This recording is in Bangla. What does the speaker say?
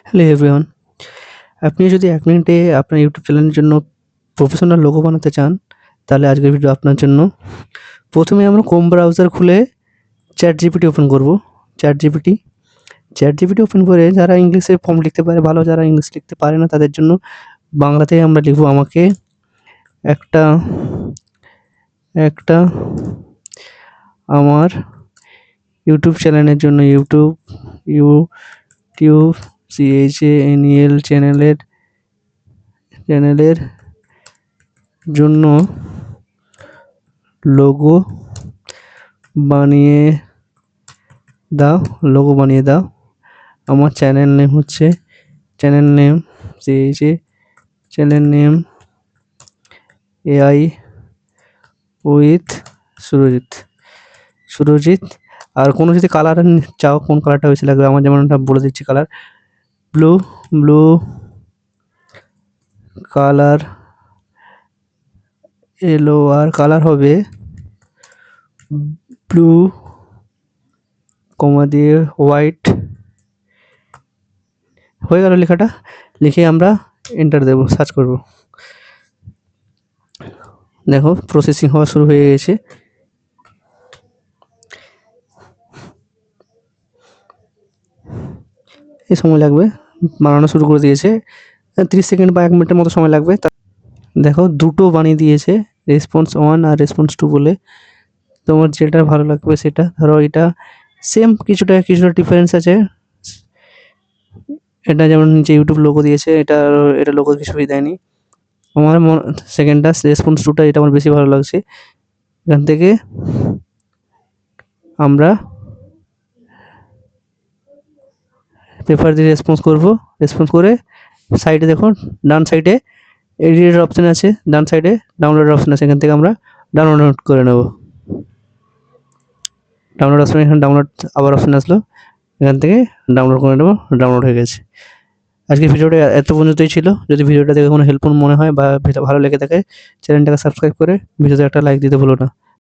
Hello everyone. আপনি যদি ১ মিনিটে আপনার ইউটিউব চ্যানেলের জন্য প্রফেশনাল লোগো বানাতে চান, তাহলে আজকের ভিডিও আপনার জন্য। ১ম এ আমরা ক্রোম ব্রাউজার খুলে ChatGPT ওপেন করব। ChatGPT ChatGPT ওপেন করে যারা ইংলিশে প্রম্পট লিখতে পারে ভালো, যারা ইংলিশ লিখতে পারে না তাদের জন্য বাংলাতে আমরা লিখব আমাকে একটা একটা আমার ইউটিউব চ্যানেলের জন্য ইউটিউব CHANEL চ্যানেলের জন্য লোগো বানিয়ে দাও। আমার চ্যানেল নেম হচ্ছে channel name AI with Surajit. আর কোনো যদি কালার চাও, কোন কালারটা বেশি লাগবে, আমার যেমনটা বলে দিচ্ছি কালার ব্লু কালার এলো, আর কালার হবে ব্লু কমা দিয়ে হোয়াইট। হয়ে গেল লেখাটা। লিখে আমরা এন্টার দেব, সার্চ করব। দেখো প্রসেসিং হওয়া শুরু হয়ে গেছে। এই সময় লাগবে, বানানো শুরু করে দিয়েছে। 30 সেকেন্ড বা 1 মিনিটের মতো সময় লাগবে। দেখো দুটো বানিয়ে দিয়েছে, রেসপন্স 1 আর রেসপন্স 2 বলে। তোমার যেটা ভালো লাগবে সেটা ধরো। এটা সেম, কিছুটা ডিফারেন্স আছে। এটা যেমন যে ইউটিউব লোগো দিয়েছে, এটা লোগো কিছুই দেয়নি। আমার সেকেন্ডটা রেসপন্স 2টা, এটা আমার বেশি ভালো লাগছে। এখান থেকে আমরা পেপার দিয়ে রেসপন্স করব। রেসপন্স করে সাইডে দেখুন, ডান সাইডে এডিটের অপশান আছে, ডান সাইডে ডাউনলোড অপশান আছে। এখান থেকে আমরা ডাউনলোড করে নেব। ডাউনলোড অপশান, এখানে ডাউনলোড আবার অপশান আসলো, এখান থেকে ডাউনলোড করে নেব। ডাউনলোড হয়ে গেছে। আজকের ভিডিওটা এত পর্যন্তই ছিল। যদি ভিডিওটা দেখে কোনো হেল্পফুল মনে হয় বা ভালো লেগে থাকে, চ্যানেলটাকে সাবস্ক্রাইব করে ভিডিওতে একটা লাইক দিতে ভুলো না।